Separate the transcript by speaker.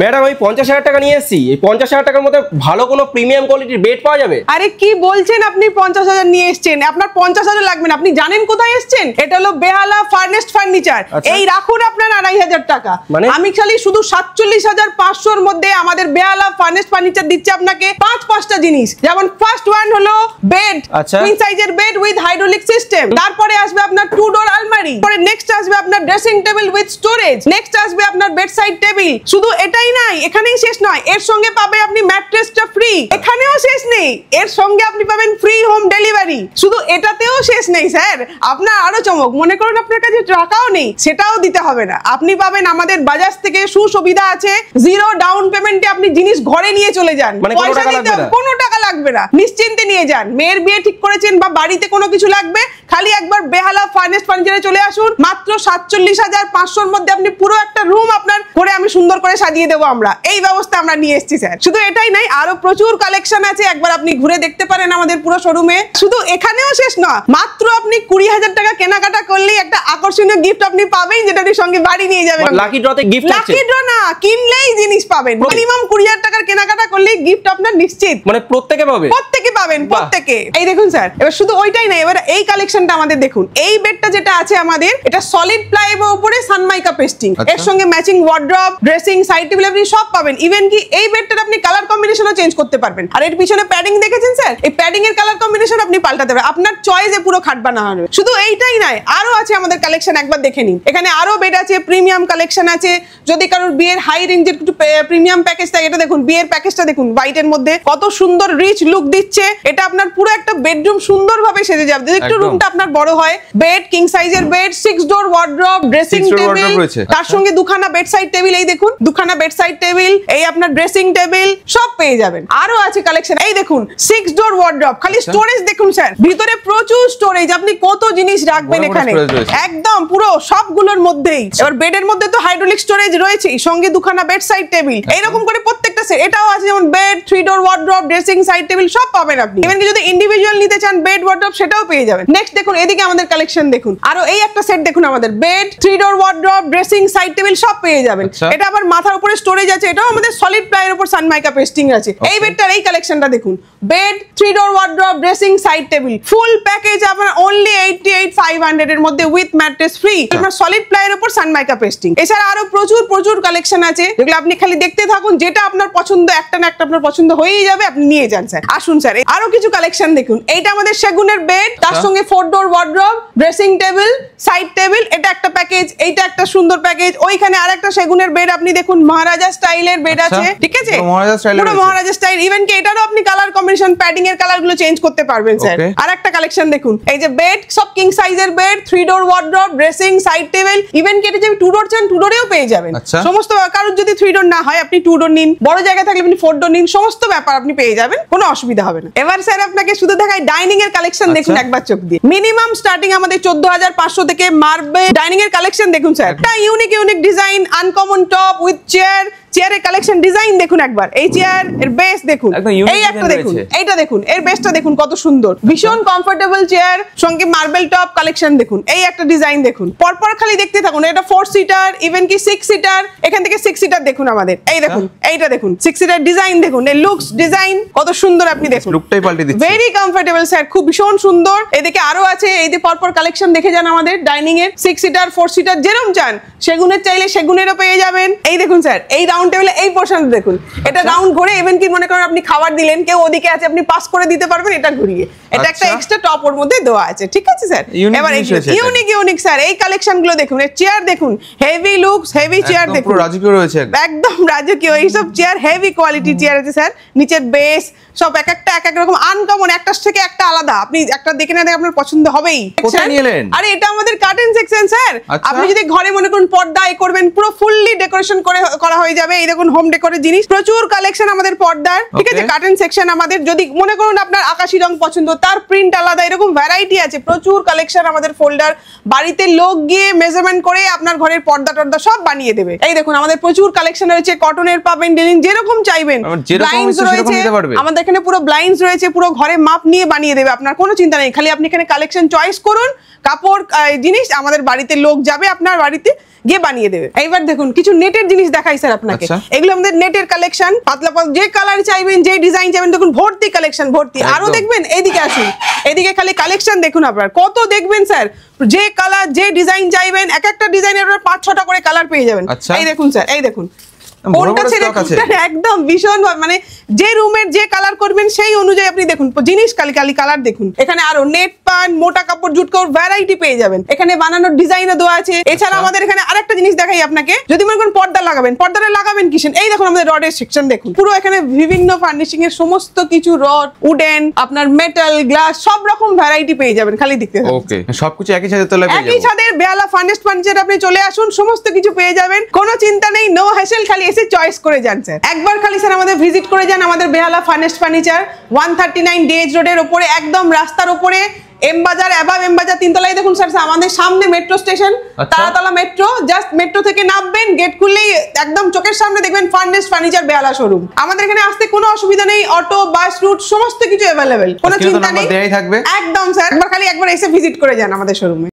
Speaker 1: Madam ওই 50,000 টাকা নিয়ে এসেছি, এই 50,000 টাকার মধ্যে ভালো কোনো প্রিমিয়াম কোয়ালিটির বেড পাওয়া যাবে?
Speaker 2: আরে কি বলছেন আপনি 50,000 নিয়ে এসেছেন? আপনার 50,000 লাগবে না, আপনি জানেন কোথায় এসেছেন? এটা হলো বেহালা ফার্নেস্ট ফার্নিচার। এই রাখুন আপনার 2,500 টাকা। আমি খালি শুধু 47,500 এর মধ্যে আমাদের বেহালা ফার্নেস্ট ফার্নিচার দিচ্ছে আপনাকে 5টা জিনিস। যেমন ফার্স্ট ওয়ান হলো বেড, কুইন সাইজের বেড উইথ হাইড্রোলিক সিস্টেম। তারপরে আসবে আপনার 2 ডোর আলমারি। পরে নেক্সট আসবে আপনার dressing table with storage. Next আসবে আপনার বেডসাইড টেবিল। শুধু এটাই নাই, এখানেই শেষ নয়, এর সঙ্গে পাবে আপনি ম্যাট্রেসটা ফ্রি। এখানেও শেষ নেই, এর সঙ্গে আপনি পাবেন ফ্রি হোম ডেলিভারি। শুধু এটাতেও শেষ নেই স্যার, আপনার আরো চমক। মনে করুন আপনার কাছে টাকাও নেই, সেটাও দিতে হবে না, আপনি পাবেন আমাদের বাজাজ থেকে সুবিধা আছে, 0 ডাউন পেমেন্টে আপনি জিনিস ঘরে নিয়ে চলে যান, পয়সা দিতে কোনো টাকা লাগবে না, নিশ্চিন্তে নিয়ে যান। মেয়ের বিয়ে ঠিক করেছেন বা বাড়িতে কোনো কিছু লাগবে, খালি একবার বেহালা ফার্নেস্ট ফার্নিচারে চলে আসুন। মাত্র 47,500 এর মধ্যে আপনি পুরো একটা রুম আপনার করে আমি সুন্দর করে সাজিয়ে দেবো। আমরা এই ব্যবস্থা আমরা নিয়ে এসেছি স্যার। শুধু এটাই নাই, আরো প্রচুর কালেকশন আছে, একবার আপনি ঘুরে দেখতে পারেন আমাদের পুরো শোরুমে। শুধু এখানেও শেষ না, মাত্র আপনি 20,000 টাকা কেনাকাটা করলেই একটা আকর্ষণীয় গিফট আপনি পাবেন, যেটা আপনি সঙ্গে বাড়ি নিয়ে যাবেন।
Speaker 1: লাকি ড্রতে গিফট আছে?
Speaker 2: লাকি ড্র না, কিনলেই জিনিস পাবেন। মিনিমাম 20,000 টাকার কেনাকাটা করলেই গিফট আপনার নিশ্চিত।
Speaker 1: মানে প্রত্যেকে পাবে? প্রত্যেকে
Speaker 2: পাবেন, প্রত্যেকে। এই দেখুন স্যার, এবার শুধু ওইটাই না, এবার এই কালেকশনটা আমাদের দেখুন। এই বেডটা যেটা আছে আমাদের, এটা সলিড প্লাইয়ের উপরে সানমাইকা পেস্টিং, এর সঙ্গে matching wardrobe, dressing, side table আপনি সব পাবেন। ইভেন কি এই বেডটার আপনি কালার কম্বিনেশনও চেঞ্জ করতে পারবেন। আর এর পিছনে প্যাডিং দেখেছেন স্যার, এই প্যাডিং এর কালার কম্বিনেশন আপনি পাল্টাতে পারবেন, আপনার চয়েসে পুরো খাট বানানো হবে। শুধু এইটাই নয়, আরো আছে আমাদের কালেকশন, একবার দেখে নিন। এখানে আরো বেড আছে, প্রিমিয়াম কালেকশন আছে। যদি কারোর বিয়ের হাই রেঞ্জের একটু প্রিমিয়াম প্যাকেজ থাকে, এটা দেখুন, বিয়ের প্যাকেজটা দেখুন, হোয়াইটের মধ্যে কত সুন্দর রিচ লুক দিচ্ছে। এটা আপনার পুরো একটা বেডরুম সুন্দরভাবে সেজে যাবে। যদি একটু রুমটা আপনার বড় হয়, বেড, কিং সাইজের বেড, 6 ডোর ওয়ার্ড্রপ, ড্রেসিং টেবিল, তার সঙ্গে দুখানা বেডসাইড টেবিল। এই দেখুন, দুখানা বেডসাইড টেবিল, এই আপনার ড্রেসিং টেবিল, সব পেয়ে যাবেন। আরো আছে কালেকশন, এই দেখুন 6 ডোর ওয়ার্ড্রপ। খালি স্টোরেজ দেখুন স্যার, ভিতরে প্রচুর স্টোরেজ, আপনি কত জিনিস রাখবেন এখানে, একদম পুরো সবগুলোর মধ্যেই। এবার বেডের মধ্যে তো হাইড্রোলিক স্টোরেজ রয়েছে, সঙ্গে দুখানা বেডসাইড টেবিল, এইরকম করে প্রত্যেকটা সেট। এটাও আছে, যেমন বেড, 3 ডোর ওয়ার্ড্রপ, ড্রেসিং, সাইড টেবিল সব পাবেন আপনি। ইভেন কি যদি ইন্ডিভিজুয়াল নিতে চান বেড ওয়ার্ড্রপ, সেটাও পেয়ে যাবেন। নেক্সট দেখুন, এদিকে আমাদের কালেকশন দেখুন, আরো এই একটা সেট দেখুন, আমাদের বেড, 3 ডোর ওয়ার্ড্রপ, ড্রেসিং, সাইড টেবিল সব পেয়ে যাবেন। এটা আবার মাথার উপরে স্টোরেজ আছে, এটাও আমাদের সলিড প্লাইয়ের উপর সানমাইকা পেস্টিং আছে। এই বেডটার এই কালেকশনটা দেখুন, বেড, 3 ডোর wardrobe, dressing, side table, full package আপনার অনলি 88,500 এর মধ্যে উইথ ম্যাট্রেস ফ্রি, আপনার সলিড প্লাইয়ের উপর সানমাইকা পেস্টিং। এছাড়া আরো প্রচুর কালেকশন আছে, যেগুলো আপনি খালি দেখতে থাকুন, যেটা আপনার পছন্দ, একটা না একটা আপনার পছন্দ হয়েই যাবে, আপনি নিয়ে যান স্যার। আসুন স্যার, আরো কিছু কালেকশন দেখুন। এইটা আমাদের সেগুনের বেড, তার সঙ্গে 4 ডোর wardrobe, dressing table, side table, এটা একটা প্যাকেজ, এইটা একটা সুন্দর প্যাকেজ। ওইখানে আরেকটা সেগুনের বেড আপনি দেখুন, মহারাজা স্টাইলের বেড আছে, ঠিক আছে, পুরো মহারাজা স্টাইল। ইভেন কি এটারও আপনি কালার কম্বিনেশন, প্যাডিং এর কালার গুলো চেঞ্জ করতে পারবেন স্যার। আরেকটা কালেকশন দেখুন, এই যে বেড, সব কিং সাইজের বেড, 3 ডোর wardrobe, dressing, side table. Even কি এটা যে 2 ডোর চান, 2 ডোরেও পেয়ে যাবেন। সমস্ত কারোর যদি 3 ডোর না হয়, আপনি 2 ডোর নিন, বড় জায়গা থাকলে আপনি 4 ডোর নিন, সমস্ত ব্যাপার আপনি পেয়ে যাবেন, কোনো অসুবিধা হবে না। এবার স্যার আপনাকে শুধু দেখাই ডাইনিং এর কালেকশন দেখুন একবার চোখ দিয়ে। মিনিমাম স্টার্টিং আমাদের 14,500 থেকে মার্বেল ডাইনিং এর কালেকশন দেখুন স্যার। এটা unique design, uncommon top with chair, চেয়ারের কালেকশন ডিজাইন দেখুন একবার। এই চেয়ার এর বেস দেখুন, এই একটা দেখুন, এইটা দেখুন, এর বেসটা দেখুন কত সুন্দর, ভীষণ কমফোর্টেবল চেয়ার, সঙ্গে মার্বেল টপ কালেকশন দেখুন। এই একটা ডিজাইন দেখুন, পরপর খালি দেখতে থাকুন। এটা 4 সিটার, ইভেন কি 6 সিটার, এখান থেকে 6 সিটার দেখুন আমাদের। এই দেখুন, এইটা দেখুন 6 সিটার ডিজাইন দেখুন, এই লুকস ডিজাইন কত সুন্দর, আপনি দেখুন,
Speaker 3: লুকটাই পাল্টে দিচ্ছে,
Speaker 2: ভেরি কমফোর্টেবল স্যার, খুব ভীষণ সুন্দর। এদিকে আরো আছে, এই যে পরপর কালেকশন দেখে যান আমাদের ডাইনিং এর, 6 সিটার, 4 সিটার, যেরকম চান। সেগুনের চাইলে সেগুনেরও পেয়ে যাবেন। এই দেখুন স্যার, এই রাউন্ড টেবিলে এই পোরশন দেখুন, এটা রাউন্ড ঘুরে, ইভেন কি মনে করেন আপনি খাবার দিলেন, কেউ ওদিকে আছে, আপনি পাস করে দিতে পারবেন এটা ঘুরিয়ে। এটা একটা এক্সট্রা টপ ওর মধ্যে দেওয়া আছে, ঠিক আছে স্যার। এবার ইউনিক স্যার, এই কালেকশন গুলো দেখুন, এই চেয়ার দেখুন, হেভি লুকস, হেভি চেয়ার দেখুন,
Speaker 3: পুরো রাজকীয় রয়েছে,
Speaker 2: একদম রাজকীয়। এই সব চেয়ার হেভি কোয়ালিটি চেয়ার আছে স্যার। নিচের বেস সব এক এক রকম আনকমন, একটার থেকে একটা আলাদা, আপনি একটা দেখে না দেখে আপনার পছন্দ হবেই।
Speaker 3: কোথায় নিলেন?
Speaker 2: আরে এটা আমাদের কার্টেন সেকশন স্যার। আপনি যদি ঘরে মনে করুন পর্দা এ করবেন, পুরো ফুললি ডেকোরেশন করা হয়ে যাবে। এই দেখুন হোম ডেকোরের জিনিস, প্রচুর কালেকশন আমাদের পর্দার, ঠিক আছে। কার্টেন সেকশন আমাদের, যদি মনে করুন আপনার আকাশি রং পছন্দ, তার প্রিন্ট আলাদা, এরকম ভ্যারাইটি আছে, প্রচুর কালেকশন আমাদের ফোল্ডার। বাড়িতে লোক গিয়ে মেজারমেন্ট করে আপনার ঘরের পর্দা টর্দা সব বানিয়ে দেবে। এই দেখুন আমাদের প্রচুর কালেকশন রয়েছে, কটনের পাবেন, ডেনিম, যেরকম চাইবেন। ব্লাইন্ডস রয়েছে আমাদের এখানে, পুরো ব্লাইন্ডস রয়েছে, পুরো ঘরে মাপ নিয়ে বানিয়ে দেবে, আপনার কোনো চিন্তা নেই। খালি আপনি এখানে কালেকশন চয়েস করুন, কাপড় জিনিস, আমাদের বাড়িতে লোক যাবে আপনার বাড়িতে গিয়ে বানিয়ে দেবে। এইবার দেখুন কিছু নেটের জিনিস দেখাই স্যার আপনাকে, এগুলো আমাদের নেটের কালেকশন, পাতলা যে কালার চাইবেন যে ডিজাইন চাইবেন দেখুন ভর্তি কালেকশন ভর্তি। আরো দেখবেন এইদিকে আসুন, এইদিকে খালি কালেকশন দেখুন আপনার কত দেখবেন স্যার, যে কালার যে ডিজাইন চাইবেন এক একটা ডিজাইনের 5-6টা করে কালার পেয়ে যাবেন। এই দেখুন স্যার, এই দেখুন কোনটা ছেড়ে একদম ভীষণ মানে যে রুমের যে কালার করবেন সেই অনুযায়ী আপনি দেখুন জিনিস কালি কালার দেখুন। এখানে আরো নেট পান, মোটা কাপড়, জুট কাপড় ভ্যারাইটি পেয়ে যাবেন। এখানে বানানোর ডিজাইনও দেওয়া আছে। এছাড়া আমাদের এখানে আরেকটা জিনিস দেখাই আপনাকে, যদি মনে করেন পর্দা লাগাবেন, পর্দাটা লাগাবেন কিসের, এই দেখুন আমাদের রডের সেকশন দেখুন, পুরো এখানে বিভিন্ন ফার্নিশিং এর সমস্ত কিছু রড, উডেন, আপনার মেটাল, গ্লাস সব রকম ভ্যারাইটি পেয়ে যাবেন, খালি দেখতে থাকুন।
Speaker 3: ওকে, সবকিছু একই ছাদের তলায় পেয়ে যাবেন।
Speaker 2: একই ছাদের বেহালা ফার্নিশড ফার্নিচার আপনি চলে আসুন, সমস্ত কিছু পেয়ে যাবেন, কোনো চিন্তা নেই, নো হ্যাসেল, খালি এসে চয়েস করে যান স্যার। একবার খালি স্যার আমাদের ভিজিট করে যান, আমাদের বেহালা ফার্নিশড ফার্নিচার 139 ডেজ রোডের উপরে, একদম রাস্তার উপরে, এম বাজার, অ্যাবাভ এম বাজার 3 তলায় দেখুন স্যার, আমাদের সামনে metro station, Taratala metro, just metro থেকে নামবেন, গেট খুললেই একদম চোখের সামনে দেখবেন ফার্নিশড ফার্নিচার বেহালা শোরুম। আমাদের এখানে আসতে কোনো অসুবিধা নেই, অটো, বাস রুট সমস্ত কিছু অ্যাভেলেবেল, কোনো চিন্তা নেই, একদম স্যার। একবার এসে ভিজিট করে যান আমাদের শোরুমে।